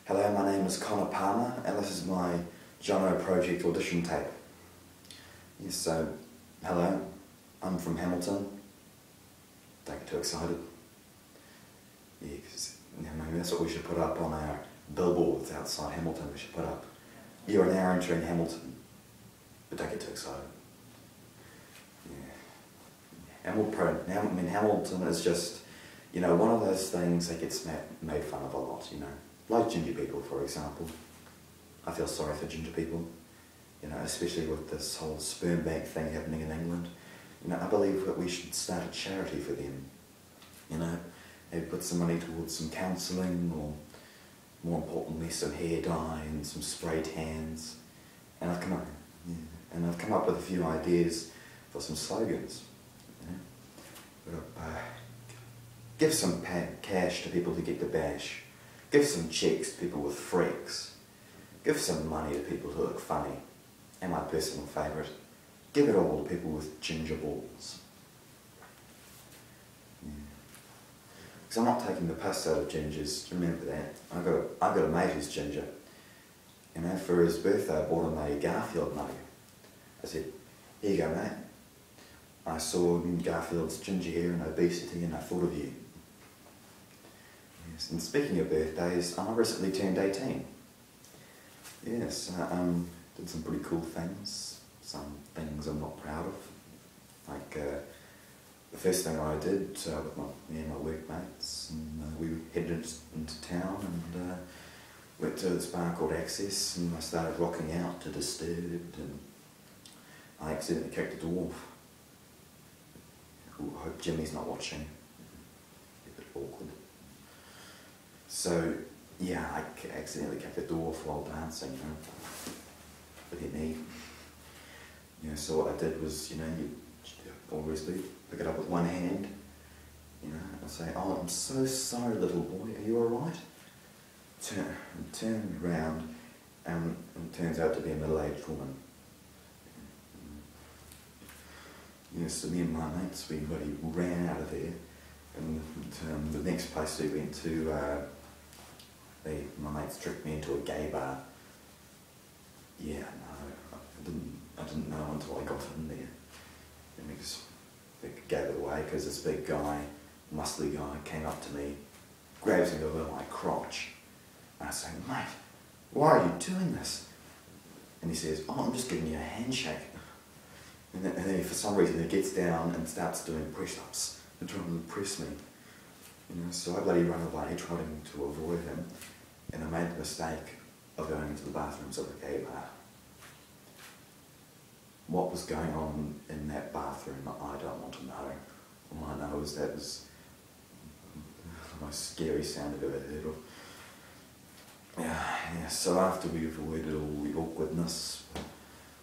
Hello, my name is Connor Palmer and this is my Jono Project audition tape. Yes, so, hello, I'm from Hamilton. Don't get too excited. Yeah, because maybe that's what we should put up on our billboards outside Hamilton. We should put up, you're an hour entering Hamilton, but don't get too excited. Yeah. Hamilton is just, you know, one of those things that gets made fun of a lot, you know. Like ginger people, for example. I feel sorry for ginger people, you know, especially with this whole sperm bank thing happening in England. You know, I believe that we should start a charity for them. You know, maybe put some money towards some counselling, or more importantly, some hair dye and some spray tans. And I've come up with a few ideas for some slogans. You know, give some cash to people who get the bash. Give some checks to people with freaks. Give some money to people who look funny. And my personal favourite, give it all to people with ginger balls. Because I'm not taking the piss out of gingers, remember that. I've got a mate who's ginger. You know, for his birthday I bought him a Garfield mug. I said, here you go mate. I saw Garfield's ginger hair and obesity and I thought of you. Yes, and speaking of birthdays, I recently turned 18. Yes, did some pretty cool things. Some things I'm not proud of. Like the first thing I did with me and my workmates, and we headed into town and went to this bar called Access, and I started rocking out to Disturbed, and I accidentally kicked a dwarf. Ooh, I hope Jimmy's not watching. A bit awkward. So, yeah, I accidentally kicked a dwarf while dancing, you know. What do you need? You know, so what I did was, you know, you obviously pick it up with one hand, you know, and say, oh, I'm so sorry, little boy, are you alright? Turn around, and it turns out to be a middle-aged woman. Yes, so me and my mates, we ran out of there, and the next place we went to, my mates tricked me into a gay bar. Yeah, no, I didn't know until I got in there. And we just gave it away because this big guy, muscly guy, came up to me, grabs me over my crotch, and I say, mate, why are you doing this? And he says, oh, I'm just giving you a handshake. And then for some reason he gets down and starts doing press-ups and trying to impress me. You know, so I bloody run away trying to avoid him, and I made the mistake of going into the bathrooms of the gay bar. What was going on in that bathroom, I don't want to know. All I know is that was the most scary sound I've ever heard of. Yeah, so after we avoided all the awkwardness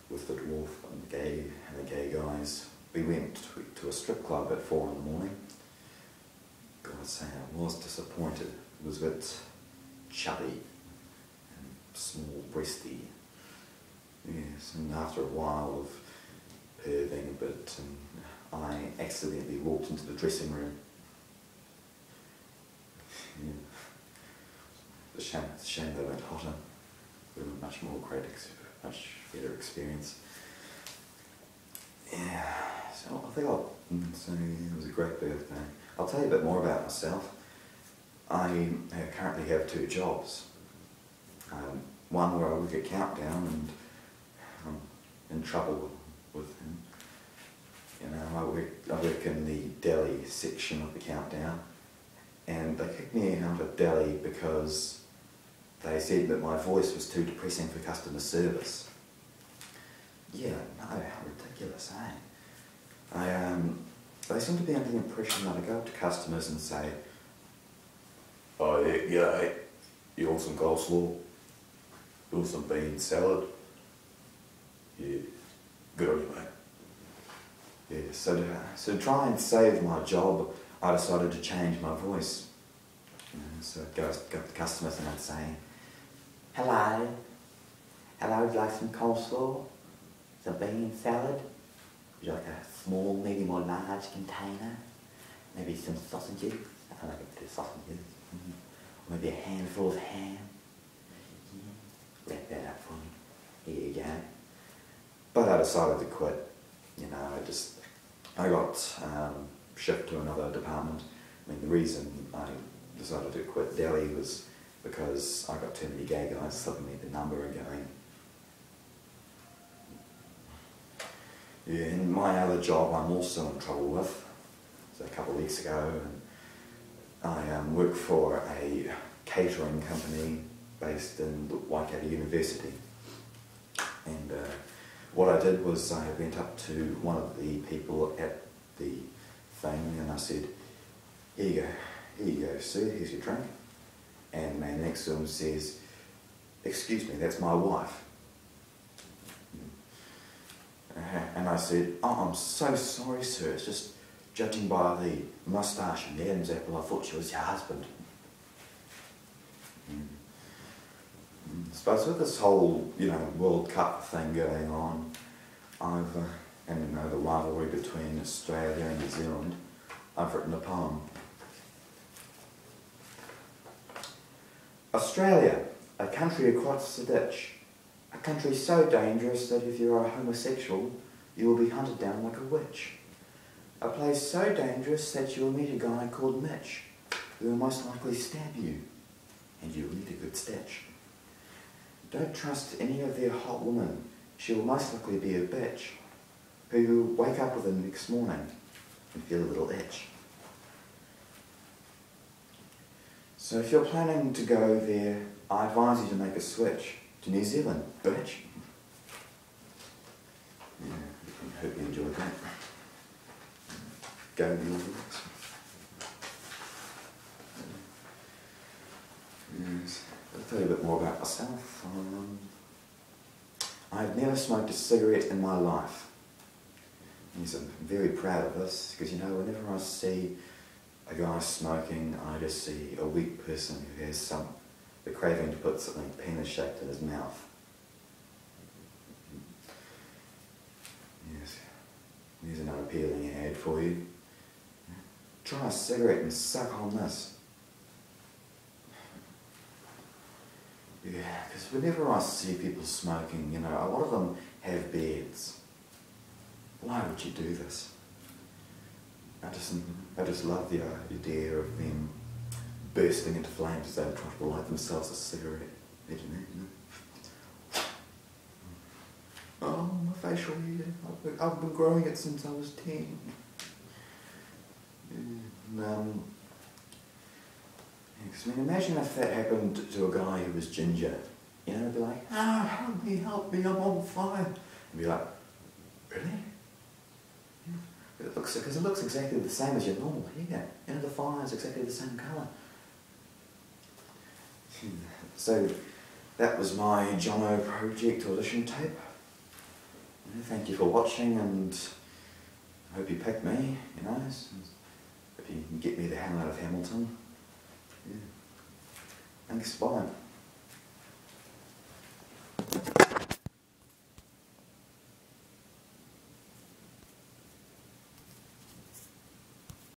with the dwarf and the gay guys, we went to a strip club at 4 in the morning. Gotta say, I was disappointed. It was a bit chubby and small-breasty. Yes, and after a while of perving a bit, I accidentally walked into the dressing room. Yeah. It's a shame they weren't hotter. It was a much better experience. Yeah, so I think it was a great birthday. I'll tell you a bit more about myself. I currently have 2 jobs. One where I work at Countdown, and I'm in trouble with him. You know, I work in the deli section of the Countdown, and they kicked me out of deli because they said that my voice was too depressing for customer service. Yeah, no, how ridiculous, eh? They seem to be under the impression that I go up to customers and say, oh yeah, you want some coleslaw? You want some bean salad? Yeah, good on you, mate. Yeah, so to try and save my job, I decided to change my voice. You know, so I'd go up to customers and I'd say, hello, would you like some coleslaw? Some bean salad? Would you like a small, medium or large container? Maybe some sausages? I like a bit of sausages. Or maybe a handful of ham? wrap that up for me. Here you go. But I decided to quit. You know, I got shipped to another department. I mean, the reason I decided to quit Delhi was because I got too many gay guys slipping me the number and going. Yeah, and my other job I'm also in trouble with. So a couple of weeks ago, and I work for a catering company based in Waikato University. And what I did was I went up to one of the people at the thing and I said, here you go, sir, here's your drink. And the man next to him says, excuse me, that's my wife. And I said, oh, I'm so sorry, sir, it's just judging by the moustache and the Adam's apple, I thought she was your husband. So with this whole, you know, World Cup thing going on, and you know, the rivalry between Australia and New Zealand, I've written a poem. Australia, a country across the ditch, a country so dangerous that if you are a homosexual, you will be hunted down like a witch. A place so dangerous that you will meet a guy called Mitch, who will most likely stab you, and you will need a good stitch. Don't trust any of their hot women, she will most likely be a bitch, who you wake up with the next morning and feel a little itch. So if you're planning to go there, I advise you to make a switch to New Zealand, bitch. Yeah, I hope you enjoyed that. Go the audience. Yes. I'll tell you a bit more about myself. I've never smoked a cigarette in my life. Yes, I'm very proud of this because, you know, whenever I see a guy smoking, I just see a weak person who has the craving to put something penis-shaped in his mouth. Yes, here's an unappealing ad for you. Try a cigarette and suck on this. Yeah, because whenever I see people smoking, you know, a lot of them have beards. Why would you do this? I just love the idea of them bursting into flames as they try to light themselves a cigarette. Imagine that, you know? Oh, my facial hair. I've been growing it since I was 10. And, I mean, imagine if that happened to a guy who was ginger. You know, be like, ah, oh, help me, I'm on fire. And be like, really? Yeah. Because it looks exactly the same as your normal hair. You know, the fire is exactly the same colour. So, that was my Jono Project audition tape. Thank you for watching, and I hope you picked me, you know. If you can get me the hell out of Hamilton. Yeah. Thanks, bye.